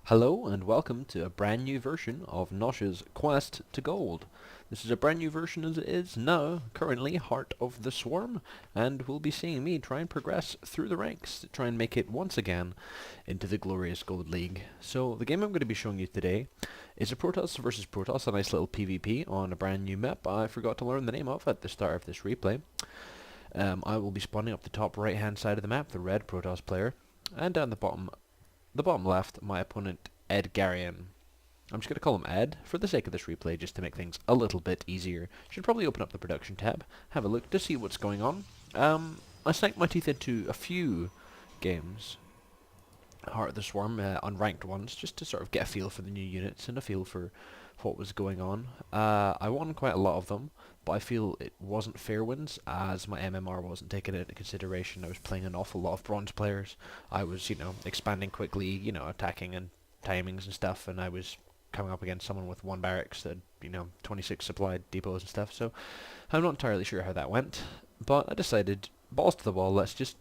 Hello and welcome to a brand new version of Nosh's Quest to Gold. This is a brand new version as it is now, currently Heart of the Swarm, and will be seeing me try and progress through the ranks to try and make it once again into the glorious Gold League. So the game I'm going to be showing you today is a Protoss versus Protoss, a nice little PvP on a brand new map I forgot to learn the name of at the start of this replay. I will be spawning up the top right hand side of the map, the red Protoss player, and down the bottom left, my opponent, Edgarion. I'm just going to call him Ed, for the sake of this replay, just to make things a little bit easier. Should probably open up the production tab, have a look to see what's going on. I sank my teeth into a few games, Heart of the Swarm, unranked ones, just to sort of get a feel for the new units and a feel for what was going on. I won quite a lot of them, but I feel it wasn't fair wins, as my MMR wasn't taken into consideration. I was playing an awful lot of bronze players. I was, expanding quickly, attacking and timings and stuff, and I was coming up against someone with one barracks that, 26 supplied depots and stuff, so I'm not entirely sure how that went, but I decided, balls to the wall, let's just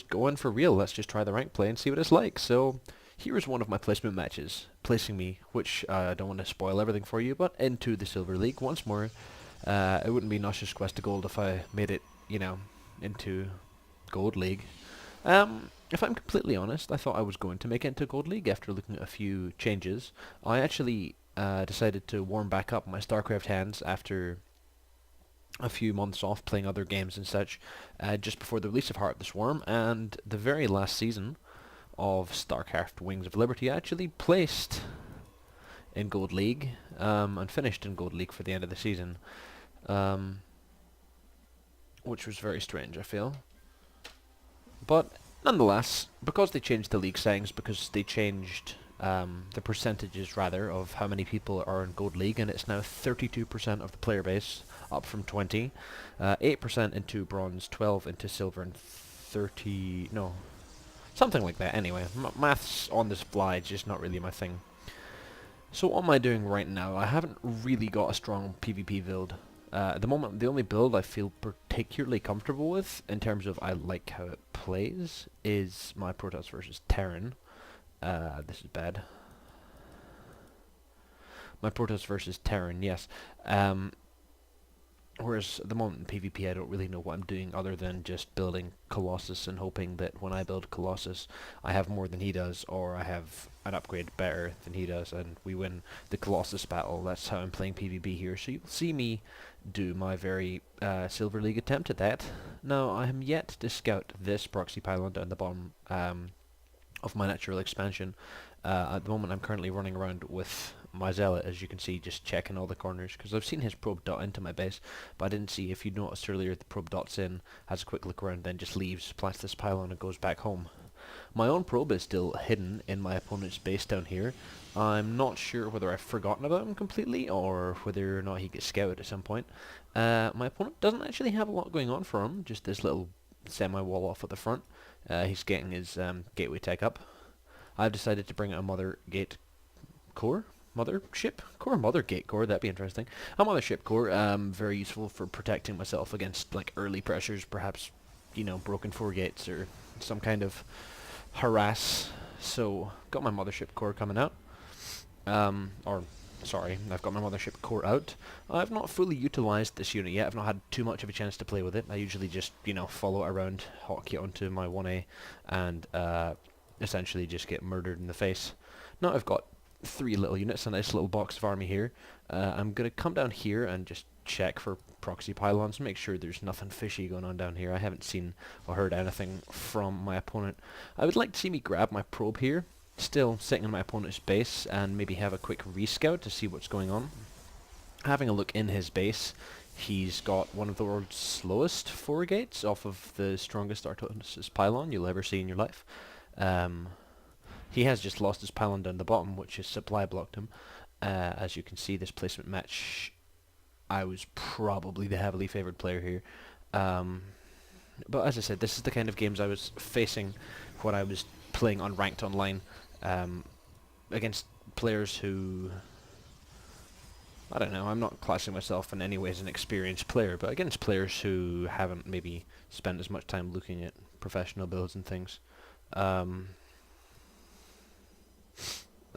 go in for real, let's just try the rank play and see what it's like. So here is one of my placement matches, placing me, which I don't want to spoil everything for you, but into the Silver League once more. It wouldn't be Nosh's Quest to Gold if I made it, into Gold League. If I'm completely honest, I thought I was going to make it into Gold League after looking at a few changes. I actually decided to warm back up my StarCraft hands after a few months off playing other games and such, just before the release of Heart of the Swarm, and the very last season of StarCraft Wings of Liberty I actually placed in Gold League, and finished in Gold League for the end of the season, which was very strange, I feel. But nonetheless, because they changed the league settings, because they changed the percentages, rather, of how many people are in Gold League, and it's now 32% of the player base, up from 20, 8% into Bronze, 12 into Silver, and 30... no, something like that. Anyway, maths on this fly is just not really my thing. So what am I doing right now? I haven't really got a strong PvP build. At the moment, the only build I feel particularly comfortable with, in terms of I like how it plays, is my Protoss versus Terran. This is bad. My Protoss versus Terran, yes. Whereas at the moment in PvP I don't really know what I'm doing other than just building Colossus and hoping that when I build Colossus I have more than he does, or I have an upgrade better than he does, and we win the Colossus battle. That's how I'm playing PvP here, so you'll see me do my very Silver League attempt at that. Now, I am yet to scout this proxy pylon down the bottom of my natural expansion. At the moment I'm currently running around with my Zealot, as you can see, just checking all the corners, because I've seen his probe dot into my base, but I didn't see, if you noticed earlier, the probe dots in, has a quick look around, then just leaves, plants this pylon and goes back home. My own probe is still hidden in my opponent's base down here. I'm not sure whether I've forgotten about him completely, or whether or not he gets scouted at some point. My opponent doesn't actually have a lot going on for him, just this little semi-wall off at the front. He's getting his gateway tech up. I've decided to bring a mother gate core. Mothership core? Mother gate core, that'd be interesting. A mothership core, very useful for protecting myself against, like, early pressures, perhaps, broken 4 gates or some kind of harass. So, got my mothership core coming out. I've got my mothership core out. I've not fully utilized this unit yet. I've not had too much of a chance to play with it. I usually just, follow it around, hotkey onto my 1A, and essentially just get murdered in the face. Now I've got 3 little units, a nice little box of army here. I'm going to come down here and just check for proxy pylons, make sure there's nothing fishy going on down here. I haven't seen or heard anything from my opponent. I would like to see me grab my probe here, still sitting in my opponent's base, and maybe have a quick rescout to see what's going on. Having a look in his base, he's got one of the world's slowest 4 gates off of the strongest Artosis pylon you'll ever see in your life. He has just lost his pylon down the bottom, which is supply blocked him. As you can see, this placement match, I was probably the heavily favoured player here. But as I said, this is the kind of games I was facing when I was playing unranked online, against players who, I don't know, I'm not classing myself in any way as an experienced player, but against players who haven't maybe spent as much time looking at professional builds and things.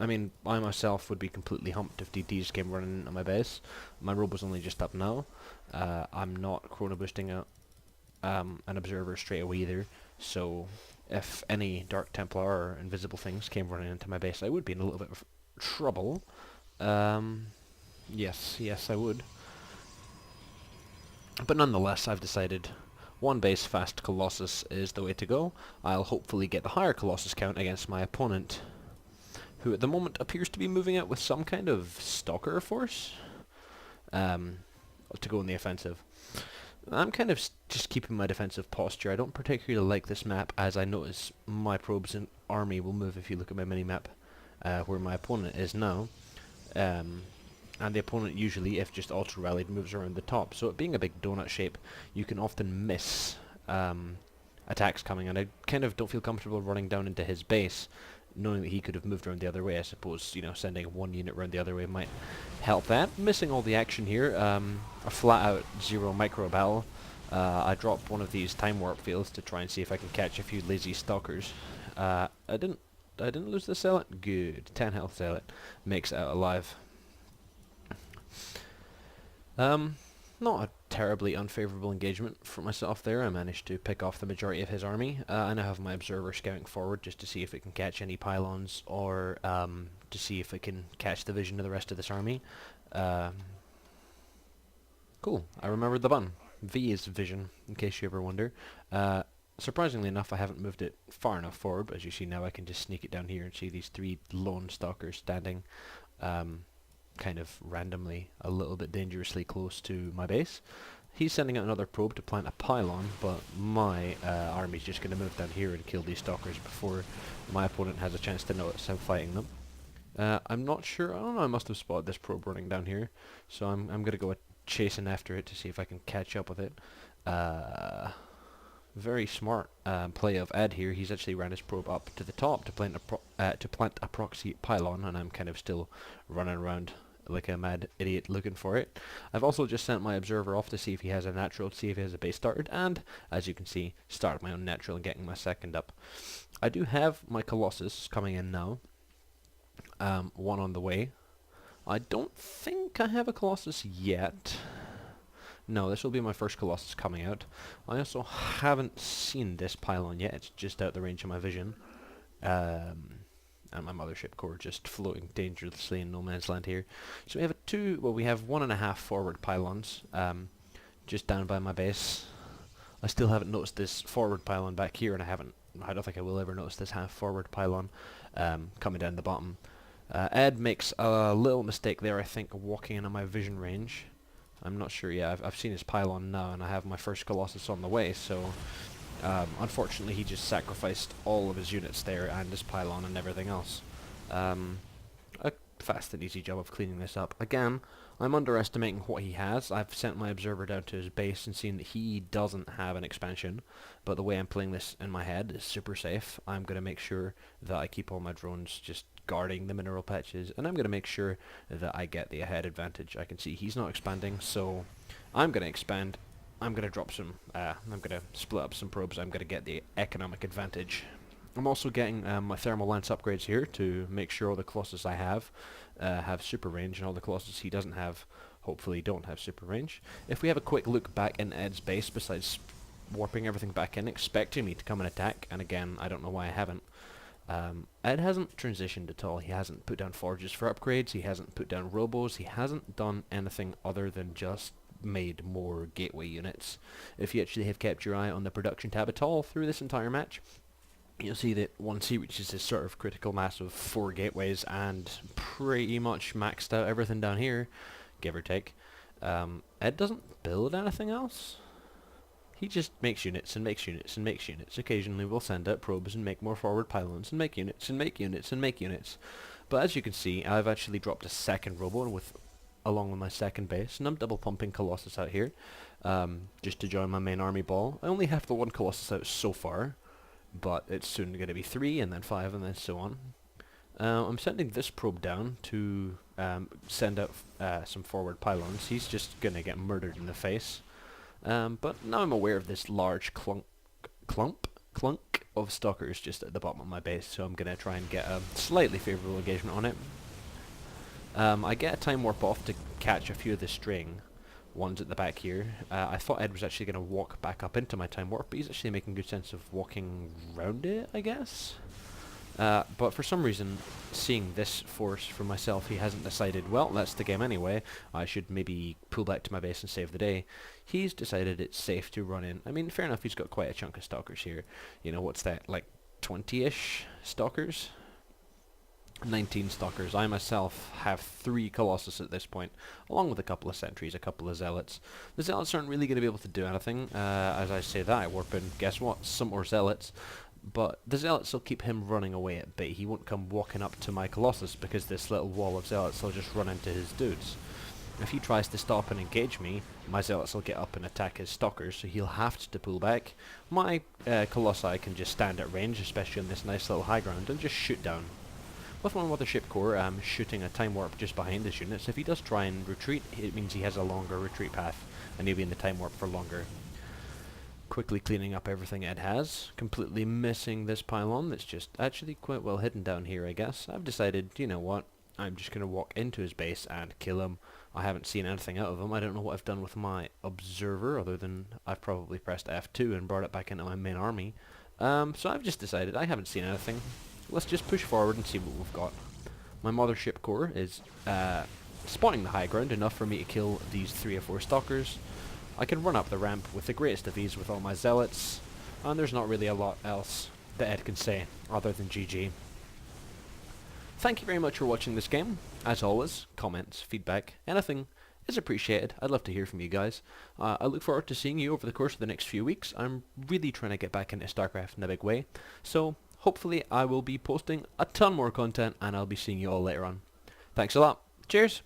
I mean, I myself would be completely humped if DTs came running into my base. My robe was only just up now. I'm not chrono boosting an observer straight away either, so if any Dark Templar or invisible things came running into my base, I would be in a little bit of trouble. Yes, I would. But nonetheless, I've decided one base fast Colossus is the way to go. I'll hopefully get the higher Colossus count against my opponent, who at the moment appears to be moving out with some kind of stalker force to go in the offensive. I'm kind of just keeping my defensive posture. I don't particularly like this map, as I notice my probes and army will move if you look at my mini-map, where my opponent is now. And the opponent usually, if just auto-rallied, moves around the top. So it being a big donut shape, you can often miss attacks coming, and I kind of don't feel comfortable running down into his base, knowing that he could have moved around the other way. I suppose, sending one unit around the other way might help that. Missing all the action here, a flat-out 0 micro battle. I dropped one of these time warp fields to try and see if I can catch a few lazy stalkers. I didn't lose the zealot? Good. 10 health zealot. Makes it out alive. Not a terribly unfavourable engagement for myself there. I managed to pick off the majority of his army. I now have my observer scouting forward just to see if it can catch any pylons, or to see if it can catch the vision of the rest of this army. Cool, I remembered the button. V is vision, in case you ever wonder. Surprisingly enough, I haven't moved it far enough forward, but as you see now I can just sneak it down here and see these 3 lone stalkers standing kind of randomly, a little bit dangerously close to my base. He's sending out another probe to plant a pylon, but my army's just going to move down here and kill these stalkers before my opponent has a chance to notice I'm fighting them. I'm not sure, I don't know, I must have spotted this probe running down here, so I'm going to go chasing after it to see if I can catch up with it. Very smart play of Ed here. He's actually ran his probe up to the top to plant a proxy pylon, and I'm kind of still running around like a mad idiot looking for it. I've also just sent my observer off to see if he has a natural, to see if he has a base started, and as you can see, started my own natural and getting my second up. I do have my Colossus coming in now. One on the way. I don't think I have a Colossus yet. No, this will be my first Colossus coming out. I also haven't seen this pylon yet. It's just out the range of my vision. And my mothership core just floating dangerously in no man's land here. So we have we have 1.5 forward pylons just down by my base. I still haven't noticed this forward pylon back here, and I don't think I will ever notice this half forward pylon coming down the bottom. Ed makes a little mistake there, I think, walking into my vision range. I'm not sure, yeah, I've seen his pylon now, and I have my first Colossus on the way, so unfortunately he just sacrificed all of his units there, and his pylon and everything else. A fast and easy job of cleaning this up. Again, I'm underestimating what he has. I've sent my observer down to his base and seen that he doesn't have an expansion, but the way I'm playing this in my head is super safe. I'm going to make sure that I keep all my drones just guarding the mineral patches, and I'm going to make sure that I get the ahead advantage. I can see he's not expanding, so I'm going to expand. I'm going to drop some, I'm going to split up some probes. I'm going to get the economic advantage. I'm also getting my thermal lance upgrades here to make sure all the Colossus I have super range, and all the Colossus he doesn't have hopefully don't have super range. If we have a quick look back in Ed's base, besides warping everything back in, expecting me to come and attack, and again, I don't know why I haven't, Ed hasn't transitioned at all. He hasn't put down forges for upgrades, he hasn't put down robos, he hasn't done anything other than just made more gateway units. If you actually have kept your eye on the production tab at all through this entire match, you'll see that once he reaches his sort of critical mass of 4 gateways and pretty much maxed out everything down here, give or take, Ed doesn't build anything else. He just makes units and makes units and makes units. Occasionally we'll send out probes and make more forward pylons and make units and make units and make units. But as you can see, I've actually dropped a second robo along with my second base, and I'm double pumping Colossus out here just to join my main army ball. I only have the 1 Colossus out so far, but it's soon going to be 3 and then 5 and then so on. I'm sending this probe down to send out some forward pylons. He's just going to get murdered in the face. But now I'm aware of this large clump clunk of stalkers just at the bottom of my base, so I'm going to try and get a slightly favourable engagement on it. I get a time warp off to catch a few of the string ones at the back here. I thought Ed was actually going to walk back up into my time warp, but he's actually making good sense of walking round it, I guess. But for some reason, seeing this force for myself, he hasn't decided, well, that's the game anyway, I should maybe pull back to my base and save the day. He's decided it's safe to run in. I mean, fair enough, he's got quite a chunk of stalkers here. You know, what's that, like 20-ish stalkers? 19 stalkers. I myself have 3 Colossus at this point, along with a couple of sentries, a couple of zealots. The zealots aren't really going to be able to do anything. As I say that, I warp in, guess what, some more zealots. But the zealots will keep him running away at bay. He won't come walking up to my Colossus because this little wall of zealots will just run into his dudes. If he tries to stop and engage me, my zealots will get up and attack his stalkers, so he'll have to pull back. My Colossi can just stand at range, especially on this nice little high ground, and just shoot down. With my Mothership Core, I'm shooting a time warp just behind his units. If he does try and retreat, it means he has a longer retreat path, and he'll be in the time warp for longer. Quickly cleaning up everything Ed has, completely missing this pylon that's just actually quite well hidden down here, I guess. I've decided, you know what, I'm just going to walk into his base and kill him. I haven't seen anything out of him. I don't know what I've done with my observer, other than I've probably pressed F2 and brought it back into my main army. So I've just decided I haven't seen anything. Let's just push forward and see what we've got. My Mothership Core is spawning the high ground enough for me to kill these 3 or 4 stalkers. I can run up the ramp with the greatest of ease with all my zealots, and there's not really a lot else that Ed can say other than GG. Thank you very much for watching this game. As always, comments, feedback, anything is appreciated. I'd love to hear from you guys. I look forward to seeing you over the course of the next few weeks. I'm really trying to get back into StarCraft in a big way, so hopefully I will be posting a ton more content, and I'll be seeing you all later on. Thanks a lot. Cheers!